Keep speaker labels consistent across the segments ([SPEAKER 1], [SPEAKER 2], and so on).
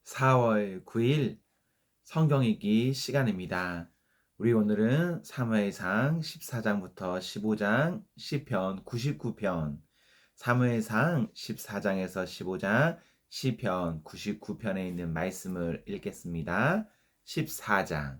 [SPEAKER 1] 4월 9일 성경 읽기 시간입니다. 우리 오늘은 사무엘상 14장부터 15장, 시편 99편, 사무엘상 14장에서 15장, 시편 99편에 있는 말씀을 읽겠습니다. 14장.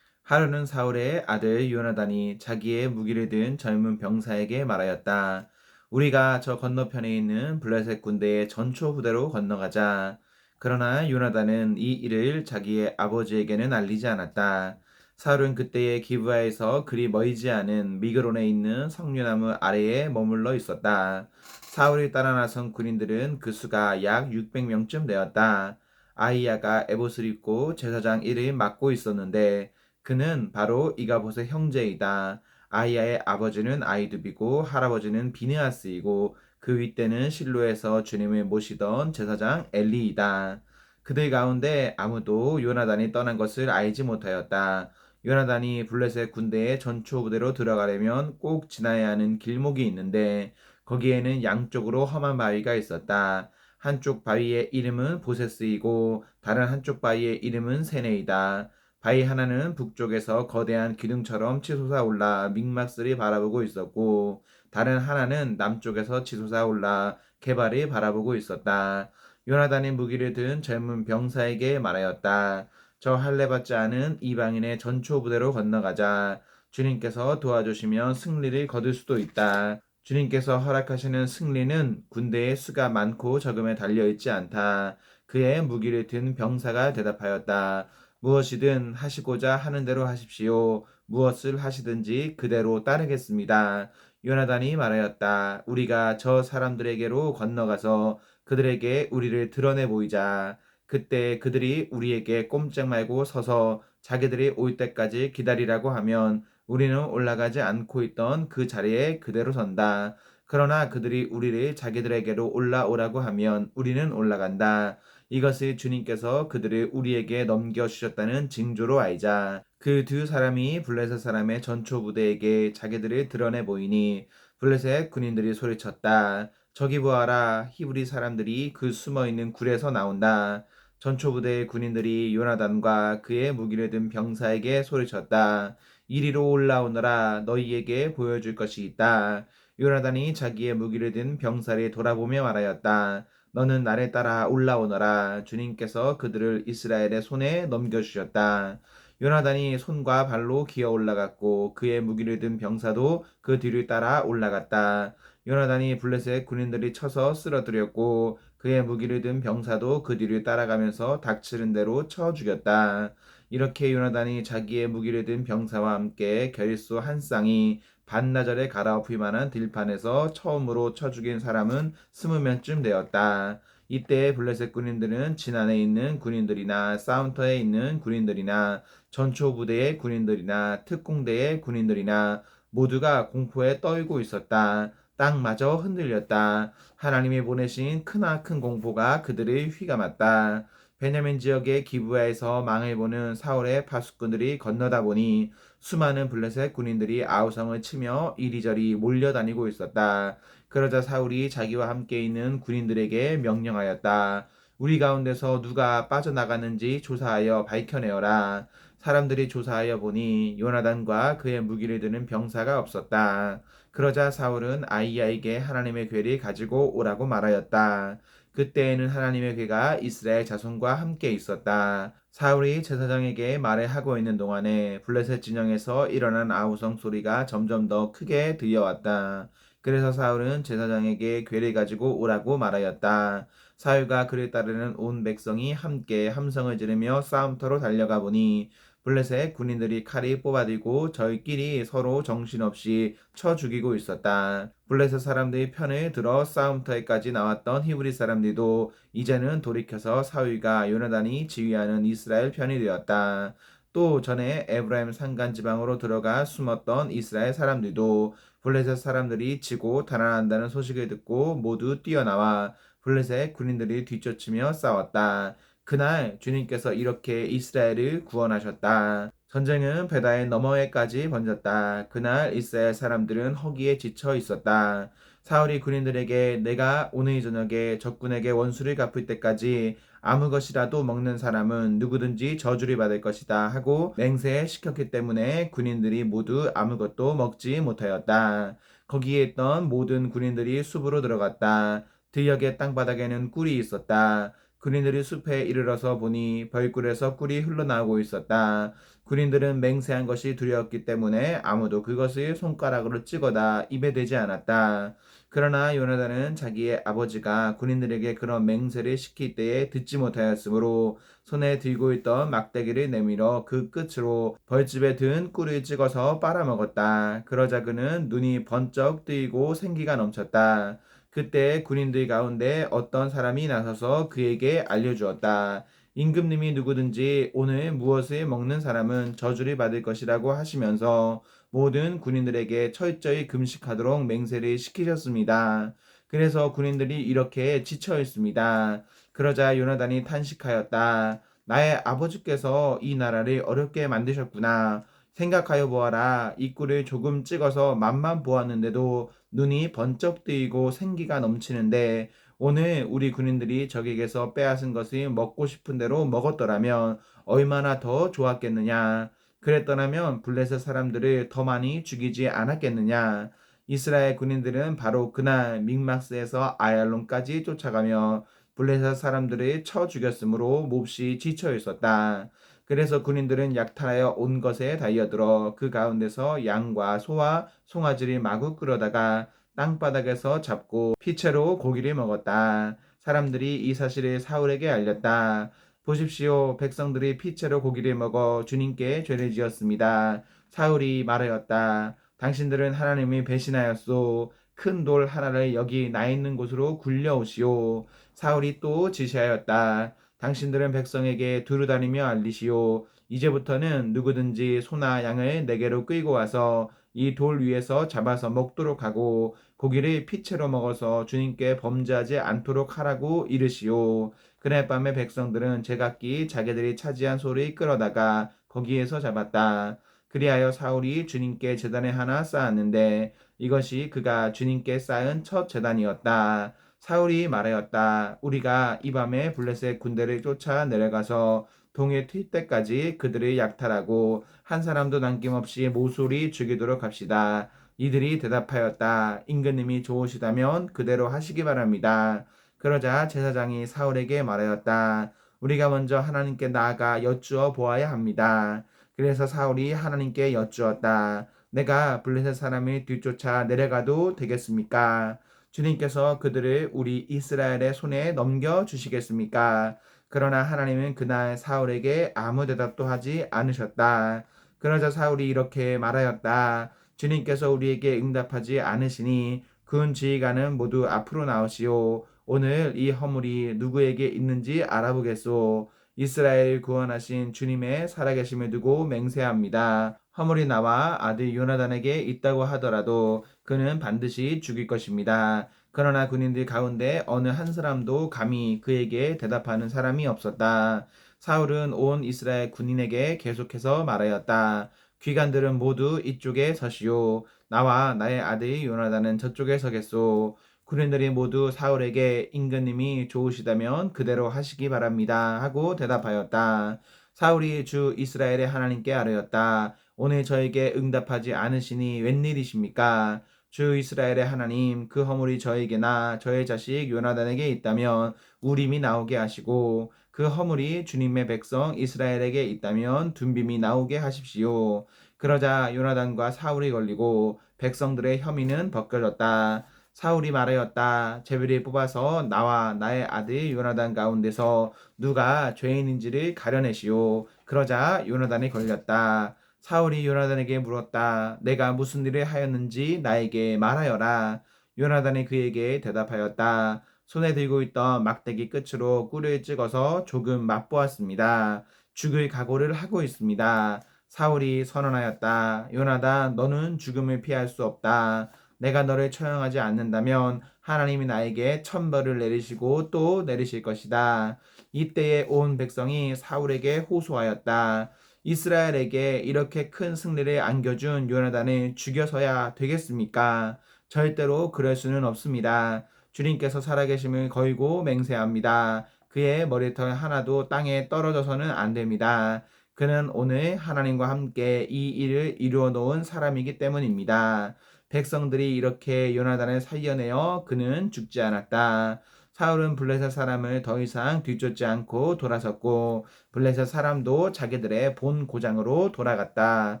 [SPEAKER 1] 하루는 사울의 아들 요나단이 자기의 무기를 든 젊은 병사에게 말하였다. 우리가 저 건너편에 있는 블레셋 군대의 전초 부대로 건너가자. 그러나 요나단은 이 일을 자기의 아버지에게는 알리지 않았다. 사울은 그때의 기브아에서 그리 멀지 않은 미그론에 있는 석류나무 아래에 머물러 있었다. 사울이 따라 나선 군인들은 그 수가 약 600명쯤 되었다. 아히야가 에봇을 입고 제사장 일을 맡고 있었는데 그는 바로 이가봇의 형제이다. 아히야의 아버지는 아히두비고 할아버지는 비느하스이고 그 윗대는 실로에서 주님을 모시던 제사장 엘리이다. 그들 가운데 아무도 요나단이 떠난 것을 알지 못하였다. 요나단이 블레셋 군대의 전초 부대로 들어가려면 꼭 지나야 하는 길목이 있는데 거기에는 양쪽으로 험한 바위가 있었다. 한쪽 바위의 이름은 보세스이고 다른 한쪽 바위의 이름은 세네이다. 바위 하나는 북쪽에서 거대한 기둥처럼 치솟아 올라 믹막스를 바라보고 있었고 다른 하나는 남쪽에서 치솟아 올라 개발을 바라보고 있었다. 요나단이 무기를 든 젊은 병사에게 말하였다. 저 할례받지 않은 이방인의 전초 부대로 건너가자. 주님께서 도와주시면 승리를 거둘 수도 있다. 주님께서 허락하시는 승리는 군대의 수가 많고 적음에 달려있지 않다. 그의 무기를 든 병사가 대답하였다. 무엇이든 하시고자 하는 대로 하십시오. 무엇을 하시든지 그대로 따르겠습니다. 요나단이 말하였다. 우리가 저 사람들에게로 건너가서 그들에게 우리를 드러내 보이자. 그때 그들이 우리에게 꼼짝 말고 서서 자기들이 올 때까지 기다리라고 하면 우리는 올라가지 않고 있던 그 자리에 그대로 선다. 그러나 그들이 우리를 자기들에게로 올라오라고 하면 우리는 올라간다. 이것을 주님께서 그들을 우리에게 넘겨주셨다는 징조로 알자. 그 두 사람이 블레셋 사람의 전초 부대에게 자기들을 드러내 보이니 블레셋 군인들이 소리쳤다. 저기 보아라. 히브리 사람들이 그 숨어있는 굴에서 나온다. 전초 부대의 군인들이 요나단과 그의 무기를 든 병사에게 소리쳤다. 이리로 올라오너라. 너희에게 보여줄 것이 있다. 요나단이 자기의 무기를 든 병사를 돌아보며 말하였다. 너는 나를 따라 올라오너라. 주님께서 그들을 이스라엘의 손에 넘겨주셨다. 요나단이 손과 발로 기어 올라갔고 그의 무기를 든 병사도 그 뒤를 따라 올라갔다. 요나단이 블레셋 군인들이 쳐서 쓰러뜨렸고 그의 무기를 든 병사도 그 뒤를 따라가면서 닥치는 대로 쳐 죽였다. 이렇게 요나단이 자기의 무기를 든 병사와 함께 결소 한 쌍이 반나절에 갈아엎을 만한 들판에서 처음으로 쳐 죽인 사람은 20명쯤 되었다. 이때 블레셋 군인들은 진안에 있는 군인들이나 사운터에 있는 군인들이나 전초 부대의 군인들이나 특공대의 군인들이나 모두가 공포에 떨고 있었다. 땅마저 흔들렸다. 하나님이 보내신 크나큰 공포가 그들을 휘감았다. 베냐민 지역의 기브아에서 망을 보는 사울의 파수꾼들이 건너다 보니 수많은 블레셋 군인들이 아우성을 치며 이리저리 몰려다니고 있었다. 그러자 사울이 자기와 함께 있는 군인들에게 명령하였다. 우리 가운데서 누가 빠져나갔는지 조사하여 밝혀내어라. 사람들이 조사하여 보니 요나단과 그의 무기를 드는 병사가 없었다. 그러자 사울은 아히야에게 하나님의 궤를 가지고 오라고 말하였다. 그때에는 하나님의 궤가 이스라엘 자손과 함께 있었다. 사울이 제사장에게 말을 하고 있는 동안에 블레셋 진영에서 일어난 아우성 소리가 점점 더 크게 들려왔다. 그래서 사울은 제사장에게 궤를 가지고 오라고 말하였다. 사울과 그를 따르는 온 백성이 함께 함성을 지르며 싸움터로 달려가 보니 블레셋 군인들이 칼이 뽑아들고 저희끼리 서로 정신없이 쳐 죽이고 있었다. 블레셋 사람들이 편을 들어 싸움터에까지 나왔던 히브리 사람들도 이제는 돌이켜서 사울과 요나단이 지휘하는 이스라엘 편이 되었다. 또 전에 에브라임 산간 지방으로 들어가 숨었던 이스라엘 사람들도 블레셋 사람들이 지고 달아난다는 소식을 듣고 모두 뛰어나와 블레셋 군인들이 뒤쫓으며 싸웠다. 그날 주님께서 이렇게 이스라엘을 구원하셨다. 전쟁은 베다의 너머에까지 번졌다. 그날 이스라엘 사람들은 허기에 지쳐 있었다. 사울이 군인들에게 내가 오늘 저녁에 적군에게 원수를 갚을 때까지 아무 것이라도 먹는 사람은 누구든지 저주를 받을 것이다 하고 맹세시켰기 때문에 군인들이 모두 아무것도 먹지 못하였다. 거기에 있던 모든 군인들이 숲으로 들어갔다. 들녘의 땅바닥에는 꿀이 있었다. 군인들이 숲에 이르러서 보니 벌꿀에서 꿀이 흘러나오고 있었다. 군인들은 맹세한 것이 두려웠기 때문에 아무도 그것을 손가락으로 찍어다 입에 대지 않았다. 그러나 요나단은 자기의 아버지가 군인들에게 그런 맹세를 시킬 때에 듣지 못하였으므로 손에 들고 있던 막대기를 내밀어 그 끝으로 벌집에 든 꿀을 찍어서 빨아먹었다. 그러자 그는 눈이 번쩍 뜨이고 생기가 넘쳤다. 그때 군인들 가운데 어떤 사람이 나서서 그에게 알려주었다. 임금님이 누구든지 오늘 무엇을 먹는 사람은 저주를 받을 것이라고 하시면서 모든 군인들에게 철저히 금식하도록 맹세를 시키셨습니다. 그래서 군인들이 이렇게 지쳐 있습니다. 그러자 요나단이 탄식하였다. 나의 아버지께서 이 나라를 어렵게 만드셨구나. 생각하여 보아라. 이 꿀을 조금 찍어서 맛만 보았는데도 눈이 번쩍 뜨이고 생기가 넘치는데 오늘 우리 군인들이 적에게서 빼앗은 것을 먹고 싶은 대로 먹었더라면 얼마나 더 좋았겠느냐. 그랬더라면 블레셋 사람들을 더 많이 죽이지 않았겠느냐. 이스라엘 군인들은 바로 그날 믹마스에서 아얄론까지 쫓아가며 블레셋 사람들을 쳐 죽였으므로 몹시 지쳐 있었다. 그래서 군인들은 약탈하여 온 것에 달려들어 그 가운데서 양과 소와 송아지를 마구 끌어다가 땅바닥에서 잡고 피채로 고기를 먹었다. 사람들이 이 사실을 사울에게 알렸다. 보십시오. 백성들이 피채로 고기를 먹어 주님께 죄를 지었습니다. 사울이 말하였다. 당신들은 하나님을 배신하였소. 큰 돌 하나를 여기 나 있는 곳으로 굴려오시오. 사울이 또 지시하였다. 당신들은 백성에게 두루다니며 알리시오. 이제부터는 누구든지 소나 양을 내게로 끌고 와서 이 돌 위에서 잡아서 먹도록 하고 고기를 피채로 먹어서 주님께 범죄하지 않도록 하라고 이르시오. 그날 밤에 백성들은 제각기 자기들이 차지한 소를 끌어다가 거기에서 잡았다. 그리하여 사울이 주님께 제단을 하나 쌓았는데 이것이 그가 주님께 쌓은 첫 제단이었다. 사울이 말하였다. 우리가 이 밤에 블레셋 군대를 쫓아 내려가서 동해 튈 때까지 그들을 약탈하고 한 사람도 남김없이 모조리 죽이도록 합시다. 이들이 대답하였다. 임금님이 좋으시다면 그대로 하시기 바랍니다. 그러자 제사장이 사울에게 말하였다. 우리가 먼저 하나님께 나아가 여쭈어 보아야 합니다. 그래서 사울이 하나님께 여쭈었다. 내가 블레셋 사람을 뒤쫓아 내려가도 되겠습니까? 주님께서 그들을 우리 이스라엘의 손에 넘겨 주시겠습니까? 그러나 하나님은 그날 사울에게 아무 대답도 하지 않으셨다. 그러자 사울이 이렇게 말하였다. 주님께서 우리에게 응답하지 않으시니 군 지휘관은 모두 앞으로 나오시오. 오늘 이 허물이 누구에게 있는지 알아보겠소. 이스라엘 구원하신 주님의 살아계심을 두고 맹세합니다. 허물이 나와 아들 요나단에게 있다고 하더라도 그는 반드시 죽일 것입니다. 그러나 군인들 가운데 어느 한 사람도 감히 그에게 대답하는 사람이 없었다. 사울은 온 이스라엘 군인에게 계속해서 말하였다. 귀관들은 모두 이쪽에 서시오. 나와 나의 아들 요나단은 저쪽에 서겠소. 군인들이 모두 사울에게 임금님이 좋으시다면 그대로 하시기 바랍니다 하고 대답하였다. 사울이 주 이스라엘의 하나님께 아뢰었다. 오늘 저에게 응답하지 않으시니 웬일이십니까? 주 이스라엘의 하나님, 그 허물이 저에게나 저의 자식 요나단에게 있다면 우림이 나오게 하시고 그 허물이 주님의 백성 이스라엘에게 있다면 둔빔이 나오게 하십시오. 그러자 요나단과 사울이 걸리고 백성들의 혐의는 벗겨졌다. 사울이 말하였다. 제비를 뽑아서 나와 나의 아들 요나단 가운데서 누가 죄인인지를 가려내시오. 그러자 요나단이 걸렸다. 사울이 요나단에게 물었다. 내가 무슨 일을 하였는지 나에게 말하여라. 요나단이 그에게 대답하였다. 손에 들고 있던 막대기 끝으로 꿀을 찍어서 조금 맛보았습니다. 죽을 각오를 하고 있습니다. 사울이 선언하였다. 요나단, 너는 죽음을 피할 수 없다. 내가 너를 처형하지 않는다면 하나님이 나에게 천벌을 내리시고 또 내리실 것이다. 이때에 온 백성이 사울에게 호소하였다. 이스라엘에게 이렇게 큰 승리를 안겨준 요나단을 죽여서야 되겠습니까? 절대로 그럴 수는 없습니다. 주님께서 살아계심을 걸고 맹세합니다. 그의 머리털 하나도 땅에 떨어져서는 안 됩니다. 그는 오늘 하나님과 함께 이 일을 이루어 놓은 사람이기 때문입니다. 백성들이 이렇게 요나단을 살려내어 그는 죽지 않았다. 사울은 블레셋 사람을 더 이상 뒤쫓지 않고 돌아섰고 블레셋 사람도 자기들의 본 고장으로 돌아갔다.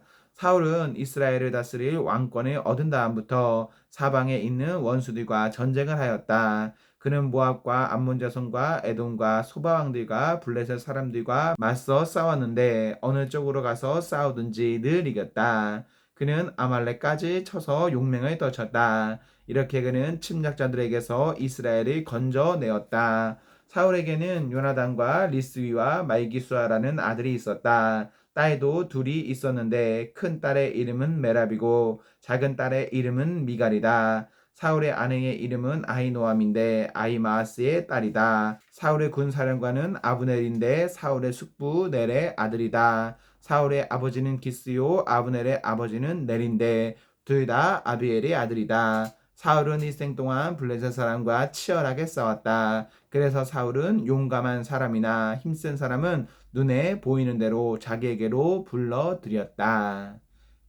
[SPEAKER 1] 사울은 이스라엘을 다스릴 왕권을 얻은 다음부터 사방에 있는 원수들과 전쟁을 하였다. 그는 모압과 암몬 자손과 에돔과 소바 왕들과 블레셋 사람들과 맞서 싸웠는데 어느 쪽으로 가서 싸우든지 늘 이겼다. 그는 아말렉까지 쳐서 용맹을 떨쳤다. 이렇게 그는 침략자들에게서 이스라엘을 건져내었다. 사울에게는 요나단과 리스위와 말기수아라는 아들이 있었다. 딸도 둘이 있었는데 큰 딸의 이름은 메랍이고 작은 딸의 이름은 미갈이다. 사울의 아내의 이름은 아히노암인데 아히마아스의 딸이다. 사울의 군사령관은 아브넬인데 사울의 숙부 넬의 아들이다. 사울의 아버지는 기스요 아브넬의 아버지는 넬인데 둘 다 아비엘의 아들이다. 사울은 일생 동안 블레셋 사람과 치열하게 싸웠다. 그래서 사울은 용감한 사람이나 힘센 사람은 눈에 보이는 대로 자기에게로 불러들였다.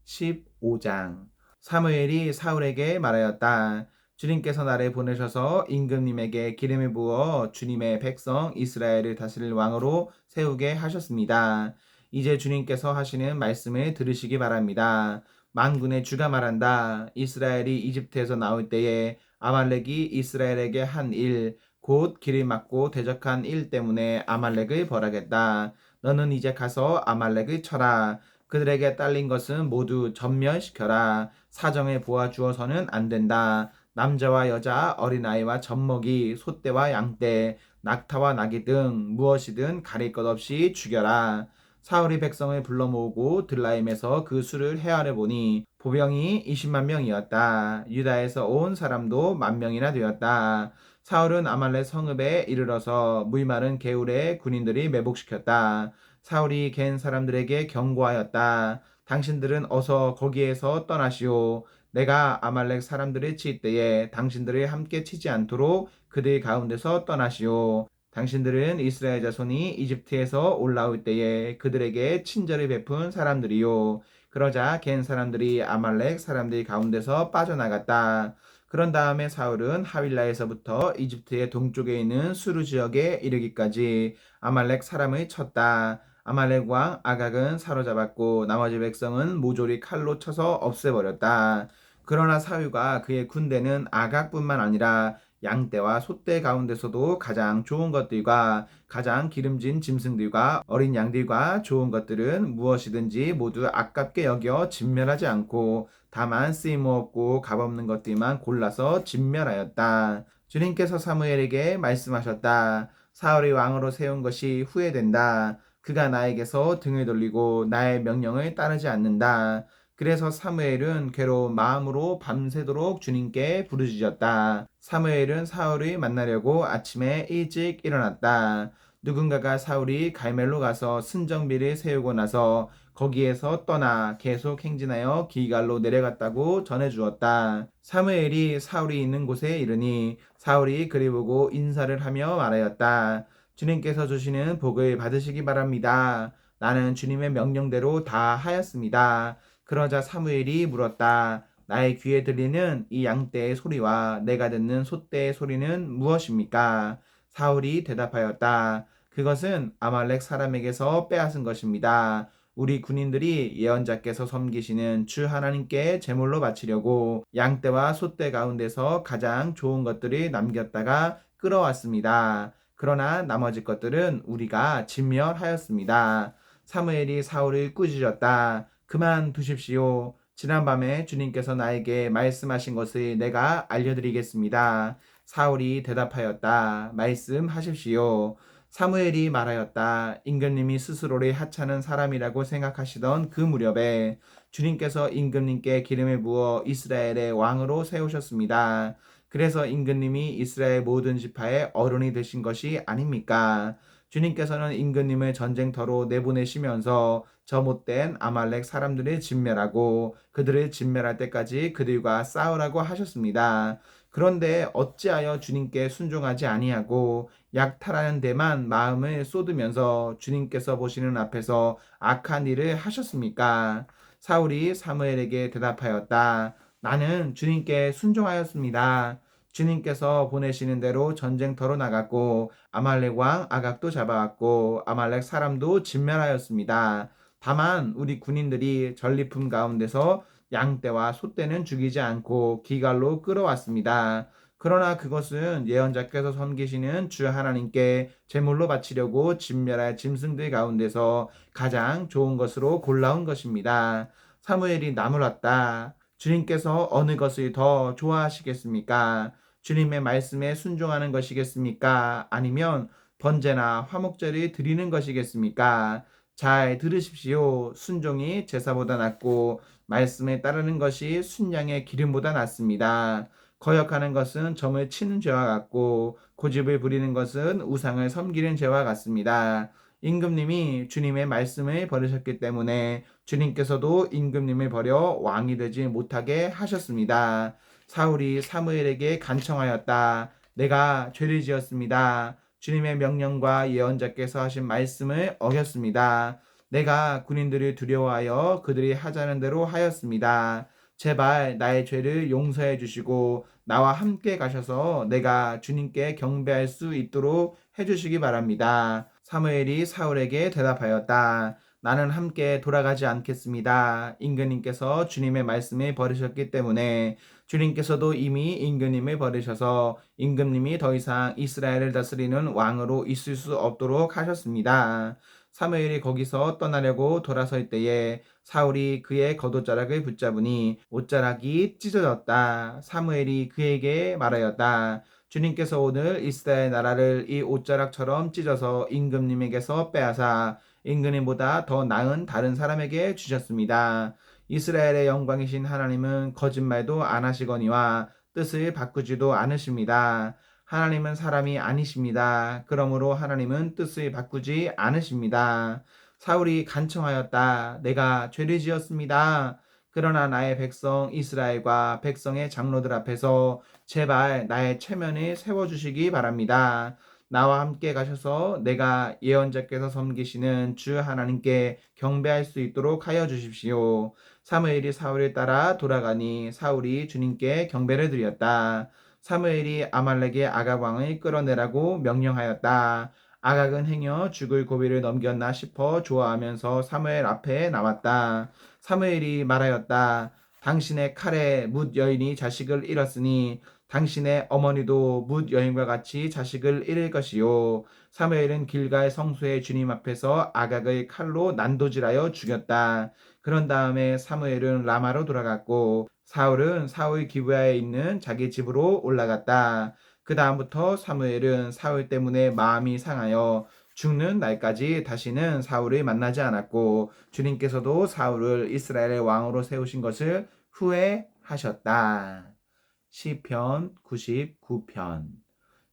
[SPEAKER 1] 15장 사무엘이 사울에게 말하였다. 주님께서 나를 보내셔서 임금님에게 기름을 부어 주님의 백성 이스라엘을 다스릴 왕으로 세우게 하셨습니다. 이제 주님께서 하시는 말씀을 들으시기 바랍니다. 만군의 주가 말한다. 이스라엘이 이집트에서 나올 때에 아말렉이 이스라엘에게 한 일, 곧 길을 막고 대적한 일 때문에 아말렉을 벌하겠다. 너는 이제 가서 아말렉을 쳐라. 그들에게 딸린 것은 모두 전멸시켜라. 사정에 보아 주어서는 안 된다. 남자와 여자, 어린아이와 젖먹이, 소떼와 양떼, 낙타와 나귀 등 무엇이든 가릴 것 없이 죽여라. 사울이 백성을 불러 모으고 들라임에서 그 수를 헤아려 보니 보병이 20만 명이었다. 유다에서 온 사람도 10,000명이나 되었다. 사울은 아말렉 성읍에 이르러서 물마른 개울에 군인들이 매복시켰다. 사울이 갠 사람들에게 경고하였다. 당신들은 어서 거기에서 떠나시오. 내가 아말렉 사람들을 칠 때에 당신들을 함께 치지 않도록 그들 가운데서 떠나시오. 당신들은 이스라엘 자손이 이집트에서 올라올 때에 그들에게 친절을 베푼 사람들이요. 그러자 갠 사람들이 아말렉 사람들 가운데서 빠져나갔다. 그런 다음에 사울은 하윌라에서부터 이집트의 동쪽에 있는 수르 지역에 이르기까지 아말렉 사람을 쳤다. 아말렉 왕 아각은 사로잡았고 나머지 백성은 모조리 칼로 쳐서 없애버렸다. 그러나 사울과 그의 군대는 아각뿐만 아니라 양떼와 소떼 가운데서도 가장 좋은 것들과 가장 기름진 짐승들과 어린 양들과 좋은 것들은 무엇이든지 모두 아깝게 여겨 진멸하지 않고 다만 쓰임없고 값없는 것들만 골라서 진멸하였다. 주님께서 사무엘에게 말씀하셨다. 사울이 왕으로 세운 것이 후회된다. 그가 나에게서 등을 돌리고 나의 명령을 따르지 않는다. 그래서 사무엘은 괴로운 마음으로 밤새도록 주님께 부르짖었다. 사무엘은 사울을 만나려고 아침에 일찍 일어났다. 누군가가 사울이 갈멜로 가서 승정비를 세우고 나서 거기에서 떠나 계속 행진하여 길갈로 내려갔다고 전해주었다. 사무엘이 사울이 있는 곳에 이르니 사울이 그리 보고 인사를 하며 말하였다. 주님께서 주시는 복을 받으시기 바랍니다. 나는 주님의 명령대로 다 하였습니다. 그러자 사무엘이 물었다. 나의 귀에 들리는 이 양떼의 소리와 내가 듣는 소떼의 소리는 무엇입니까? 사울이 대답하였다. 그것은 아말렉 사람에게서 빼앗은 것입니다. 우리 군인들이 예언자께서 섬기시는 주 하나님께 제물로 바치려고 양떼와 소떼 가운데서 가장 좋은 것들을 남겼다가 끌어왔습니다. 그러나 나머지 것들은 우리가 진멸하였습니다. 사무엘이 사울을 꾸짖었다. 그만 두십시오. 지난밤에 주님께서 나에게 말씀하신 것을 내가 알려드리겠습니다. 사울이 대답하였다. 말씀하십시오. 사무엘이 말하였다. 임금님이 스스로를 하찮은 사람이라고 생각하시던 그 무렵에 주님께서 임금님께 기름을 부어 이스라엘의 왕으로 세우셨습니다. 그래서 임금님이 이스라엘 모든 지파의 어른이 되신 것이 아닙니까? 주님께서는 임금님을 전쟁터로 내보내시면서 저 못된 아말렉 사람들을 진멸하고 그들을 진멸할 때까지 그들과 싸우라고 하셨습니다. 그런데 어찌하여 주님께 순종하지 아니하고 약탈하는 데만 마음을 쏟으면서 주님께서 보시는 앞에서 악한 일을 하셨습니까? 사울이 사무엘에게 대답하였다. 나는 주님께 순종하였습니다. 주님께서 보내시는 대로 전쟁터로 나갔고 아말렉 왕 아각도 잡아왔고 아말렉 사람도 진멸하였습니다. 다만 우리 군인들이 전리품 가운데서 양떼와 소떼는 죽이지 않고 기갈로 끌어왔습니다. 그러나 그것은 예언자께서 섬기시는 주 하나님께 제물로 바치려고 진멸할 짐승들 가운데서 가장 좋은 것으로 골라온 것입니다. 사무엘이 나무랐다. 주님께서 어느 것을 더 좋아하시겠습니까? 주님의 말씀에 순종하는 것이겠습니까? 아니면 번제나 화목제를 드리는 것이겠습니까? 잘 들으십시오. 순종이 제사보다 낫고 말씀에 따르는 것이 순양의 기름보다 낫습니다. 거역하는 것은 점을 치는 죄와 같고 고집을 부리는 것은 우상을 섬기는 죄와 같습니다. 임금님이 주님의 말씀을 버리셨기 때문에 주님께서도 임금님을 버려 왕이 되지 못하게 하셨습니다. 사울이 사무엘에게 간청하였다. 내가 죄를 지었습니다. 주님의 명령과 예언자께서 하신 말씀을 어겼습니다. 내가 군인들을 두려워하여 그들이 하자는 대로 하였습니다. 제발 나의 죄를 용서해 주시고 나와 함께 가셔서 내가 주님께 경배할 수 있도록 해 주시기 바랍니다. 사무엘이 사울에게 대답하였다. 나는 함께 돌아가지 않겠습니다. 임금님께서 주님의 말씀을 버리셨기 때문에 주님께서도 이미 임금님을 버리셔서 임금님이 더 이상 이스라엘을 다스리는 왕으로 있을 수 없도록 하셨습니다. 사무엘이 거기서 떠나려고 돌아설 때에 사울이 그의 겉옷자락을 붙잡으니 옷자락이 찢어졌다. 사무엘이 그에게 말하였다. 주님께서 오늘 이스라엘 나라를 이 옷자락처럼 찢어서 임금님에게서 빼앗아 임금님보다 더 나은 다른 사람에게 주셨습니다. 이스라엘의 영광이신 하나님은 거짓말도 안 하시거니와 뜻을 바꾸지도 않으십니다. 하나님은 사람이 아니십니다. 그러므로 하나님은 뜻을 바꾸지 않으십니다. 사울이 간청하였다. 내가 죄를 지었습니다. 그러나 나의 백성 이스라엘과 백성의 장로들 앞에서 제발 나의 체면을 세워주시기 바랍니다. 나와 함께 가셔서 내가 예언자께서 섬기시는 주 하나님께 경배할 수 있도록 하여 주십시오. 사무엘이 사울을 따라 돌아가니 사울이 주님께 경배를 드렸다. 사무엘이 아말렉의 아각 왕을 끌어내라고 명령하였다. 아각은 행여 죽을 고비를 넘겼나 싶어 좋아하면서 사무엘 앞에 나왔다. 사무엘이 말하였다. 당신의 칼에 뭇 여인이 자식을 잃었으니 당신의 어머니도 뭇 여인과 같이 자식을 잃을 것이요. 사무엘은 길갈 성소의 주님 앞에서 아각을 칼로 난도질하여 죽였다. 그런 다음에 사무엘은 라마로 돌아갔고 사울은 사울 기브야에 있는 자기 집으로 올라갔다. 그 다음부터 사무엘은 사울 때문에 마음이 상하여 죽는 날까지 다시는 사울을 만나지 않았고 주님께서도 사울을 이스라엘의 왕으로 세우신 것을 후회하셨다. 시편 99편.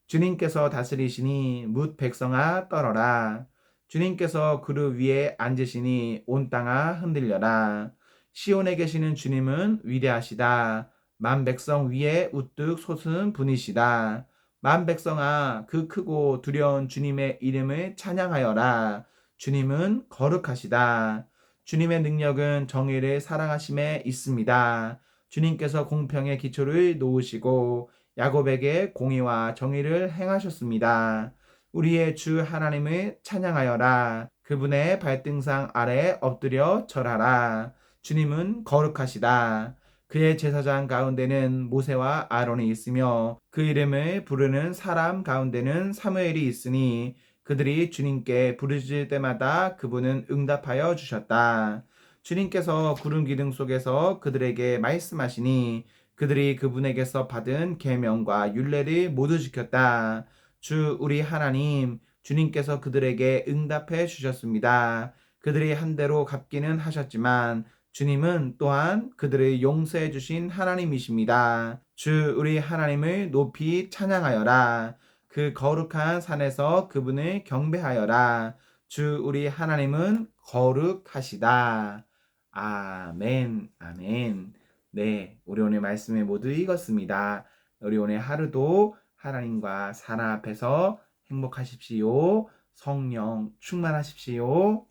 [SPEAKER 1] 주님께서 다스리시니 뭇 백성아 떨어라. 주님께서 그룹 위에 앉으시니 온 땅아 흔들려라. 시온에 계시는 주님은 위대하시다. 만 백성 위에 우뚝 솟은 분이시다. 만 백성아 그 크고 두려운 주님의 이름을 찬양하여라. 주님은 거룩하시다. 주님의 능력은 정의를 사랑하심에 있습니다. 주님께서 공평의 기초를 놓으시고 야곱에게 공의와 정의를 행하셨습니다. 우리의 주 하나님을 찬양하여라. 그분의 발등상 아래 엎드려 절하라. 주님은 거룩하시다. 그의 제사장 가운데는 모세와 아론이 있으며 그 이름을 부르는 사람 가운데는 사무엘이 있으니 그들이 주님께 부르실 때마다 그분은 응답하여 주셨다. 주님께서 구름 기둥 속에서 그들에게 말씀하시니 그들이 그분에게서 받은 계명과 율례를 모두 지켰다. 주 우리 하나님 주님께서 그들에게 응답해 주셨습니다. 그들이 한 대로 갚기는 하셨지만 주님은 또한 그들을 용서해 주신 하나님이십니다. 주 우리 하나님을 높이 찬양하여라. 그 거룩한 산에서 그분을 경배하여라. 주 우리 하나님은 거룩하시다. 아멘, 아멘. 네, 우리 오늘 말씀을 모두 읽었습니다. 우리 오늘 하루도 하나님과 사랑 앞에서 행복하십시오. 성령 충만하십시오.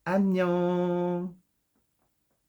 [SPEAKER 1] 안녕.